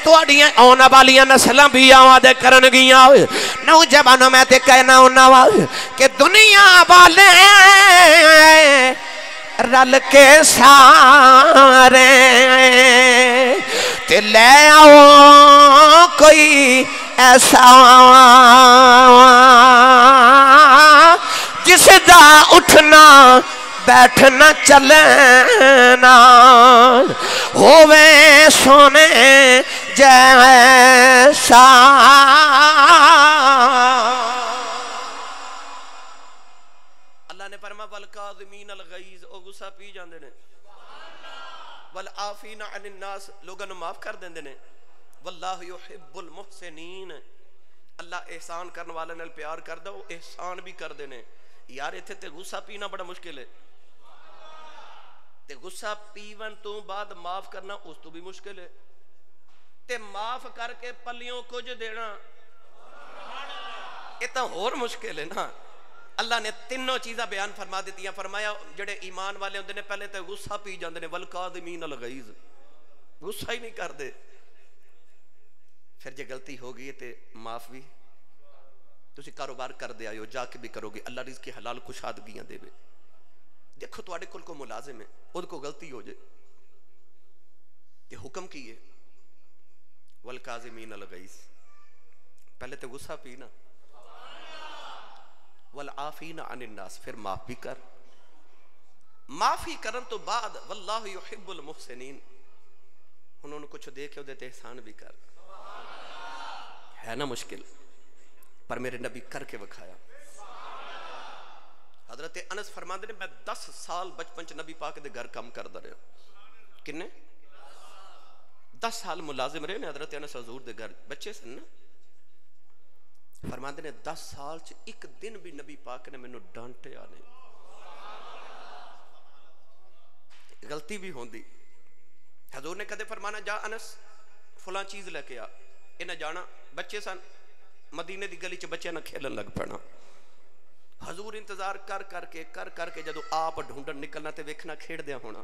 تہاڈیاں آنے والیاں نسلاں بھی یاد کرن گیاں. نوجوانوں میں تے کہنا انہاں کہ دنیا والے رل کے سارے تے لے آؤ کوئی ایسا جس دا اٹھنا بیٹھنا چلنا ہووے سونے جیسا. والکاظمین الغیظ او غصہ پی جاندے نے والعافین عن الناس لوگاں نوں معاف کر دیندے نے. واللہ یحب المحسنین اللہ احسان کرنے والے نال پیار کردا او احسان بھی کردے نے. یار ایتھے تے غصہ پینا بڑا مشکل ہے تے غصہ پیون تو بعد معاف کرنا اس تو بھی مشکل ہے تے معاف کر کے پلیوں کچھ دینا یہ تو اور مشکل ہے نا. اللہ نے تینوں چیزاں بیان فرما دیتی ہیں. فرمایا جڑے ایمان والے ہوندے نے پہلے تے غصہ پی جاندے نے والکاظمین الغیظ غصہ ہی نہیں کر دے. پھر جے غلطی ہو گئی تے معاف بھی. تسی کاروبار کر دے آئیو جا کے بھی کرو گے اللہ رزق کی حلال کشادگیاں دے. دیکھو تواڈے کول کو ملازم ہے اود کو غلطی ہو جائے تے حکم کی ہے والکاظمین الغیظ پہلے تے غصہ پینا والعافین عن الناس پھر معاف بھی کر. معافی کرن تو بعد واللہ یحب المحسنین انہوں نے کچھ دے کے وہ دیتے احسان بھی کر. ہے نا مشکل پر میرے نبی کر کے وکھایا. حضرت انس فرماندے نے میں 10 سال بچپن چ نبی پاک دے گھر کام کردا رہا. کنے 10 سال ملازم رہے نے حضرت انس حضور دے گھر بچے سن نا. فرماندے نے 10 سال چ ایک دن بھی نبی پاک نے مینوں ڈانٹیا نہیں. غلطی بھی ہوندی حضور نے کدے فرمانا جا انس فلاں چیز لے کے آ انہیں جانا. بچے سن مدینے دی گلی چ بچے نہ کھیلن لگ پڑنا. حضور انتظار کر کے جدو آپ ڈھونڈن نکلنا تے ویکھنا کھیڑ دیا ہونا.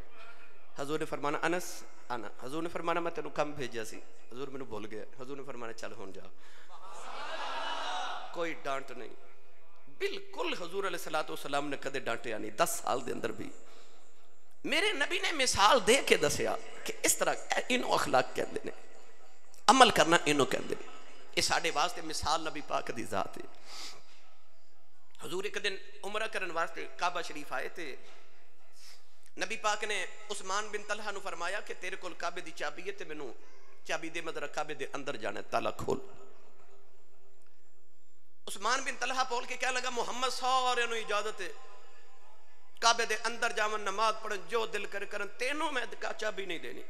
حضور نے فرمانا انس آنا. حضور نے فرمانا میں تینوں کم بھیجا سی. حضور مینوں بھول گیا. حضور نے فرمانا چل ہون جا. کوئی ڈانٹ نہیں بالکل. حضور علیہ الصلوۃ والسلام نے کدے ڈانٹیا نہیں 10 سال دے اندر بھی. میرے نبی نے مثال دے کے دسیا کہ اس طرح انہوں اخلاق کہندے نے عمل کرنا انہوں کہندے نے. یہ ساڈے واسطے مثال نبی پاک دی ذات ہے. حضور ایک دن عمرہ کرن واسطے کعبہ شریف آئے تھے. نبی پاک نے عثمان بن طلحہ نو فرمایا کہ تیرے کول کعبے دی چابی ہے تے مینوں چابی دے مدر کعبے دے اندر جانا ہے تالا کھول. عثمان بن طلحہ بول کے کہنے لگا محمد سارے نو اجازت ہے کعبے دے اندر جاون نماز پڑھن جو دل کرن تینوں میں چابی نہیں دینی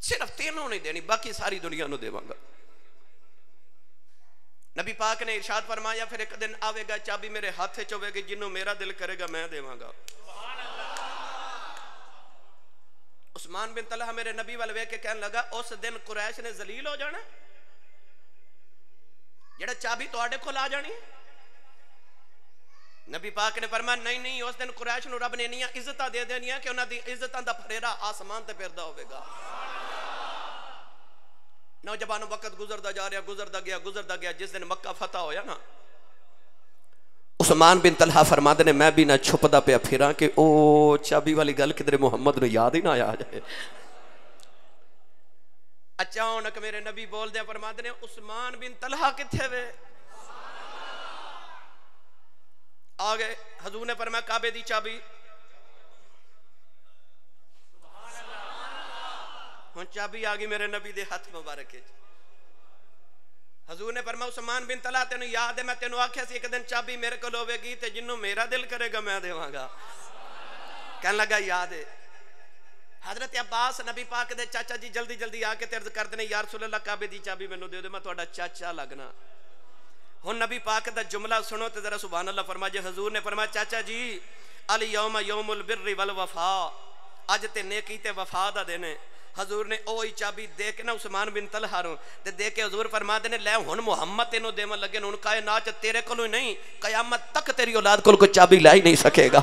صرف تینوں نہیں دینی باقی ساری دنیا نو دیواں گا. نبی پاک نے ارشاد فرمایا پھر ایک دن آوے گا چابی میرے ہاتھ چ ہوے گی جنوں میرا دل کرے گا میں دیواں گا. عثمان بن طلحہ میرے نبی والے ویکھ کے کہنے لگا اس دن قریش نے ذلیل ہو جانا جڑا چابی تواڈے کول آ جانی. نبی پاک نے فرمایا نہیں نہیں، اس دن قریش نو رب نے انیاں عزتاں دے دینیاں کہ انہاں دی عزتاں دا پھریرا آسمان تے پھردا ہوے گا۔ نوجوانوں وقت گزردا جا رہا، گزردا گیا، جس دن مکہ فتح ہویا نا، عثمان بن طلحہ فرماتے نے میں بھی نہ چھپدا پیا پھراں کہ او چابی والی گل کدھر محمد نو یاد ہی نہ آ جائے۔ اچانک میرے نبی بول دے فرماتے نے عثمان بن طلحہ کتھے وے؟ آگے حضور نے فرمایا کعبے دی چابی، ہن چابی آگئی میرے نبی دے ہاتھ مبارک ہے۔ حضور نے فرمایا عثمان بن طلحہ تینوں یاد ہے میں تینوں آکھیا سی ایک دن چابی میرے کو ہوے گی تے جنوں میرا دل کرے گا میں دیواں گا۔ کہنے لگا یاد ہے۔ حضرت عباس نبی پاک دے چاچا جی جلدی جلدی آ کے عرض کردے نے یا رسول اللہ کعبے دی چابی مینوں دے دو، میں تہاڈا چاچا لگنا۔ ہن نبی پاک دا جملہ سنو تے ذرا سبحان اللہ فرما جے حضور نے فرمایا چاچا جی الیوم یوم البر والوفا، اج تے نیکی تے وفا دا دن ہے۔ حضور نے اوہی چابی دے کے نا عثمان بن طلحہ نوں تے دے کے حضور فرماتے نے لے ہن محمد تینوں دیون لگے ہن کائنات تیرے کولوں نہیں قیامت تک تیری اولاد کول کوئی چابی لا ہی نہیں سکے گا۔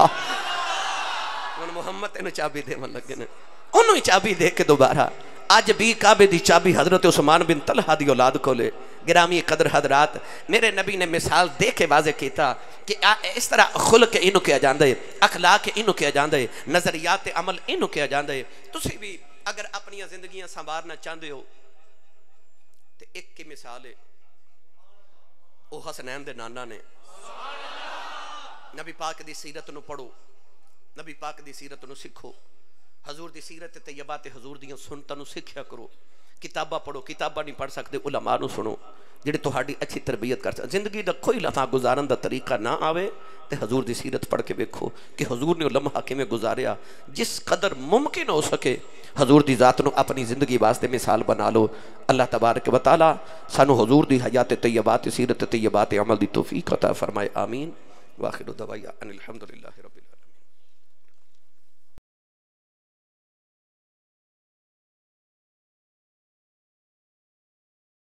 ہن محمد تینوں چابی دیون لگے نے، انہوں ہی چابی دے کے دوبارہ اج بھی کعبے دی چابی حضرت عثمان بن طلحہ دی اولاد کولے۔ گرامی قدر حضرات، میرے نبی نے مثال دے کے واضح کیتا کہ اس طرح خلق انہوں کیا جاندہ ہے، اخلاق انہوں کیا جاندہ ہے، نظریات عمل انہوں کیا جاندہ ہے۔ تسی بھی اگر اپنی زندگیاں سنوارنا چاہتے ہو تو ایک کی مثال ہے، وہ حسنین دے نانا نے۔ نبی پاک دی سیرت نو پڑھو، نبی پاک دی سیرت نو سکھو، حضور دی سیرت طیبات حضور دیاں سنتاں نو سکھیا کرو، کتابہ پڑھو، کتابہ نہیں پڑھ سکتے علماء نو سنو جڑے تہاڈی اچھی تربیت کر سکتے۔ زندگی دا کوئی لمحہ گزارن دا طریقہ نہ آوے تے حضور دی سیرت پڑھ کے دیکھو کہ حضور نے لمحہ کیویں گزاریا، جس قدر ممکن ہو سکے حضور دی ذات نو اپنی زندگی واسطے مثال بنا لو۔ اللہ تبارک و تعالی سانو حضور دی حیات طیبات سیرت طیبات عمل دی توفیق عطا فرمائے، آمین۔ واخر دعوانا ان الحمدللہ رب العالمین۔